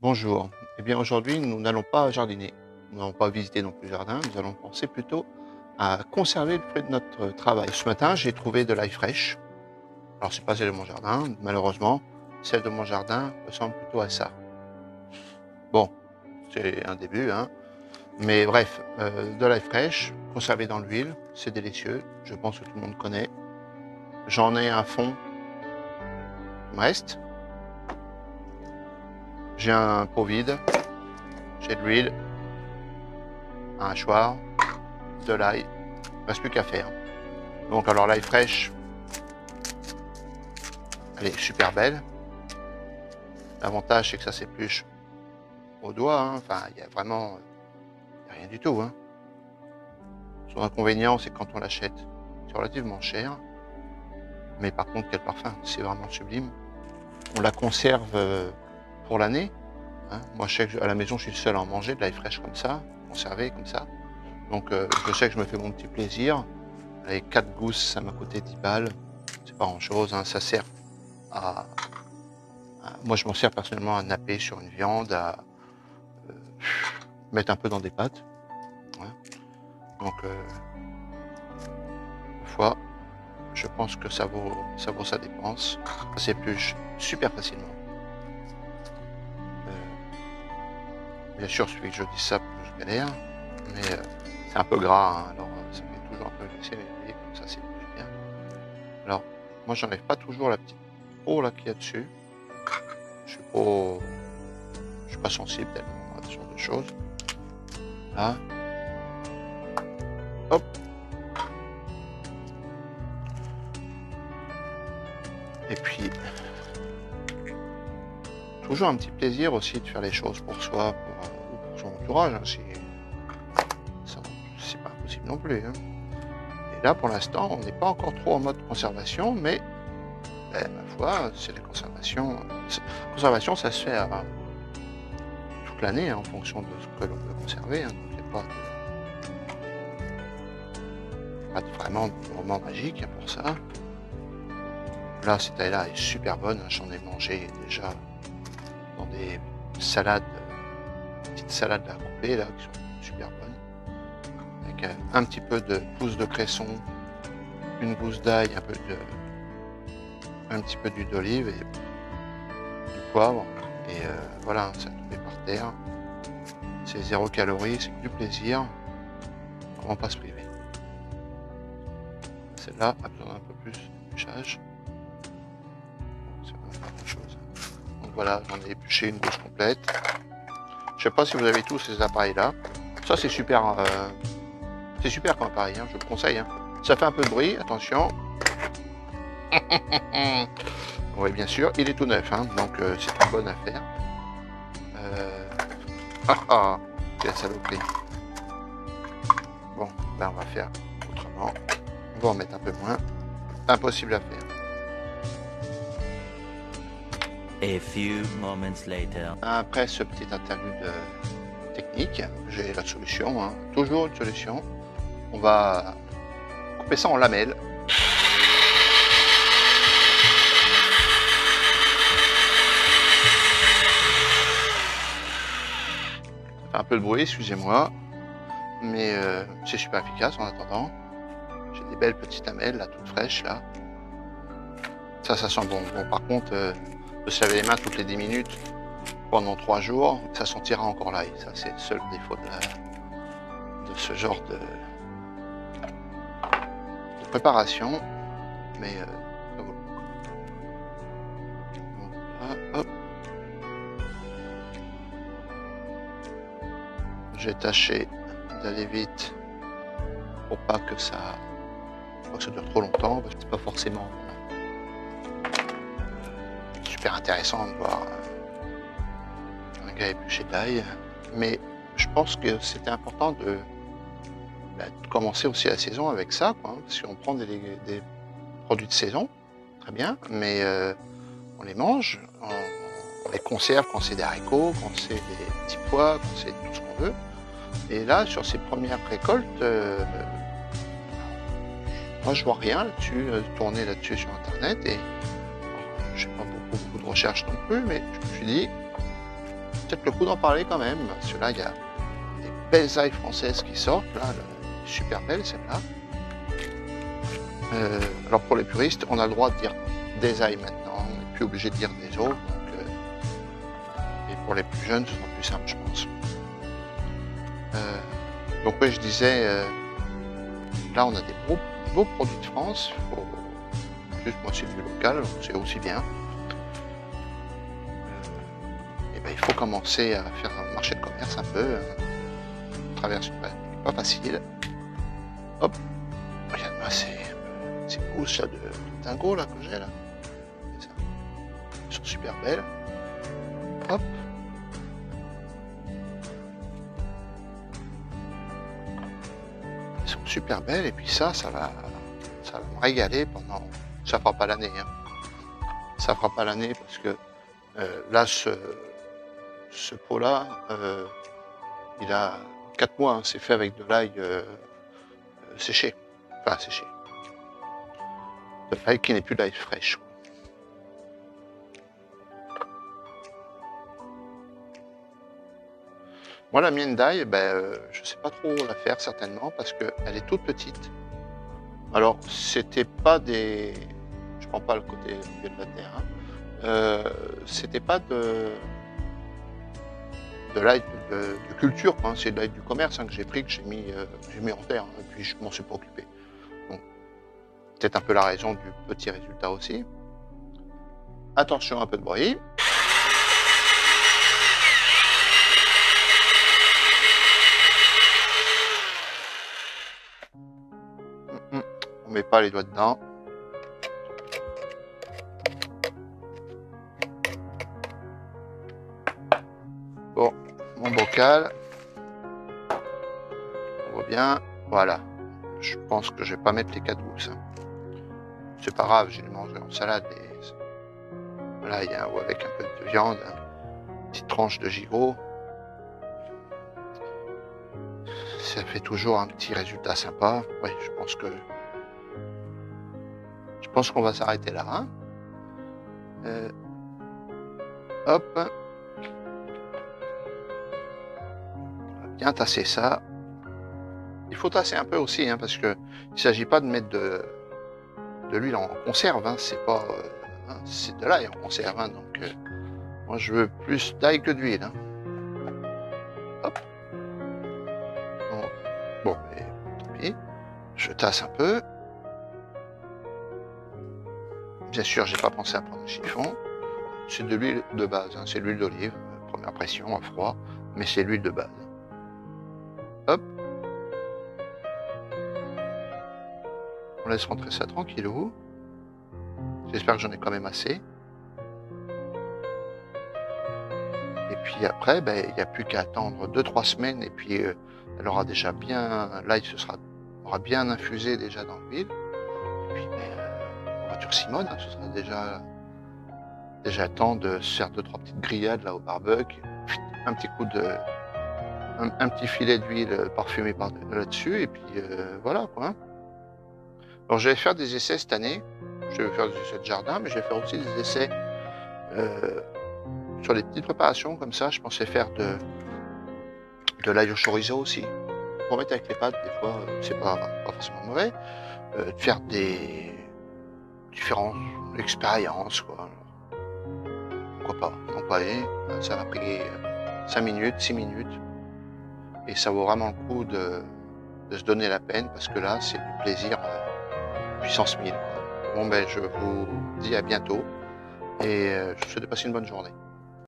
Bonjour. Eh bien, aujourd'hui, nous n'allons pas jardiner. Nous n'allons pas visiter non plus le jardin. Nous allons penser plutôt à conserver le fruit de notre travail. Ce matin, j'ai trouvé de l'ail fraîche. Alors, c'est pas celle de mon jardin, malheureusement. Celle de mon jardin ressemble plutôt à ça. Bon, c'est un début, hein. Mais bref, de l'ail fraîche, conservé dans l'huile, c'est délicieux. Je pense que tout le monde connaît. J'en ai un fond qui me reste. J'ai un pot vide. J'ai de l'huile, un hachoir, de l'ail. Il ne reste plus qu'à faire. Donc alors l'ail fraîche, elle est super belle. L'avantage c'est que ça s'épluche au doigt, hein. Enfin il y a vraiment y a rien du tout, hein. Son inconvénient c'est quand on l'achète, c'est relativement cher. Mais par contre quel parfum, c'est vraiment sublime. On la conserve pour l'année, hein. Moi je sais que à la maison je suis le seul à en manger de l'ail fraîche comme ça, conservé comme ça. Donc je sais que je me fais mon petit plaisir. Les 4 gousses ça m'a coûté 10 balles. C'est pas grand chose, hein. Ça sert à moi, je m'en sers personnellement à napper sur une viande, à mettre un peu dans des pâtes, hein. Donc, une fois, je pense que ça vaut sa dépense. Ça s'épluche super facilement. Bien sûr, celui que je dis ça, je galère, mais c'est un peu gras, hein, alors ça fait toujours un peu laisser, mais vous voyez, comme ça s'épluche bien. Alors, moi, j'enlève pas toujours la petite peau là qu'il y a dessus. Je suis pas sensible tellement à ce genre de choses. Là. Hop. Et puis, toujours un petit plaisir aussi de faire les choses pour soi, ou pour son entourage, hein, c'est pas impossible non plus, hein. Et là, pour l'instant, on n'est pas encore trop en mode conservation, mais ma foi, c'est la conservation. Conservation, ça se fait toute l'année, hein, en fonction de ce que l'on veut conserver, hein. Donc, il n'y a pas vraiment de moment magique, hein, pour ça. Là, cette taille-là est super bonne, hein, j'en ai mangé déjà dans des salades, petites salades à couper là, qui sont super bonnes. Avec un petit peu de pousse de cresson, une gousse d'ail, un petit peu d'huile d'olive et du poivre. Et voilà, ça tombé par terre. C'est 0 calories, c'est que du plaisir. Comment pas se priver. Celle-là a besoin d'un peu plus d'épluchage. C'est vraiment pas grand chose. Donc voilà, j'en ai épluché une gauche complète. Je sais pas si vous avez tous ces appareils là. Ça c'est super comme appareil, hein, je vous le conseille, hein. Ça fait un peu de bruit, attention. Oui bien sûr, il est tout neuf, hein, donc c'est une bonne affaire. Quelle saloperie. Bon, ben on va faire autrement. On va en mettre un peu moins. Impossible à faire. A few moments later. Après ce petit interlude technique, j'ai la solution, hein. Toujours une solution. On va couper ça en lamelles. Ça fait un peu de bruit, excusez-moi, mais c'est super efficace en attendant. J'ai des belles petites lamelles là, toutes fraîches là. Ça sent bon. Bon, par contre, de se laver les mains toutes les 10 minutes pendant 3 jours, ça sentira encore l'ail. Ça, c'est le seul défaut de ce genre de préparation. Mais ça vaut le coup. Donc là, hop. J'ai tâché d'aller vite pour pas que ça dure trop longtemps, parce que c'est pas forcément super intéressant de voir un gars éplucher de l'ail, mais je pense que c'était important de commencer aussi la saison avec ça, quoi, hein, parce qu'on prend des produits de saison, très bien, mais on les mange, on les conserve quand c'est des haricots, quand c'est des petits pois, quand c'est tout ce qu'on veut. Et là, sur ces premières récoltes, moi je vois rien là-dessus, tourner là-dessus sur internet, et je n'ai pas beaucoup de recherches non plus, mais je me suis dit, peut-être le coup d'en parler quand même, parce que là, il y a des belles ailes françaises qui sortent, là, super belle celle-là. Alors pour les puristes, on a le droit de dire des ailes maintenant, on n'est plus obligé de dire des autres, et pour les plus jeunes, ce sera plus simple, je pense. Donc oui, je disais, là on a des beaux produits de France, juste moi c'est du local, c'est aussi bien. Et ben, il faut commencer à faire un marché de commerce un peu, à travers une période pas facile. Hop, regarde-moi ces pousses là, de dingo là que j'ai là. Elles sont super belles. Hop. Elles sont super belles et puis ça va me régaler pendant. Ça fera pas l'année, hein. Ça fera pas l'année parce que là ce pot là, il a 4 mois, hein. C'est fait avec de l'ail séché, enfin séché. De l'ail qui n'est plus de l'ail fraîche. Moi, la mienne d'ail, je sais pas trop la faire certainement parce qu'elle est toute petite. Alors, c'était pas des... Je prends pas le côté vieux de la terre. Hein. C'était pas de l'ail de culture, hein. C'est de l'ail du commerce, hein, que j'ai pris, que j'ai mis en terre, hein, et puis je m'en suis pas occupé. Donc, peut-être un peu la raison du petit résultat aussi. Attention, un peu de bruit. On met pas les doigts dedans. Bon, mon bocal. On voit bien. Voilà. Je pense que je vais pas mettre les 4 gousses. Hein. C'est pas grave, j'ai mangé en salade. Et... Là, il y a avec un peu de viande, une petite tranche de gigot. Ça fait toujours un petit résultat sympa. Oui, je pense qu'on va s'arrêter là. Hein. Hop. On va bien tasser ça. Il faut tasser un peu aussi, hein, parce que il ne s'agit pas de mettre de l'huile en conserve. Hein. C'est pas, hein, c'est de l'ail en conserve. Hein, donc, moi, je veux plus d'ail que d'huile. Hein. Hop. Bon, mais tant pis. Je tasse un peu. Bien sûr, j'ai pas pensé à prendre le chiffon. C'est de l'huile de base, hein, c'est l'huile d'olive, première pression à froid, mais c'est l'huile de base. Hop. On laisse rentrer ça tranquillou. J'espère que j'en ai quand même assez. Et puis après, il n'y a plus qu'à attendre 2-3 semaines et puis elle aura déjà bien, l'ail aura bien infusé déjà dans l'huile. Et puis on va Simone, hein, ce sera déjà temps de se faire 2-3 petites grillades là au barbecue, un petit coup un petit filet d'huile parfumée là-dessus et puis voilà quoi. Alors je vais faire des essais cette année, je vais faire des essais de jardin, mais je vais faire aussi des essais sur les petites préparations comme ça. Je pensais faire de l'ail au chorizo aussi, pour mettre avec les pâtes, des fois c'est pas forcément mauvais, de faire des différentes expériences quoi. Pourquoi pas, non pas ça m'a pris 5 minutes, 6 minutes, et ça vaut vraiment le coup de se donner la peine, parce que là, c'est du plaisir puissance 1000. Bon, je vous dis à bientôt, et je vous souhaite de passer une bonne journée.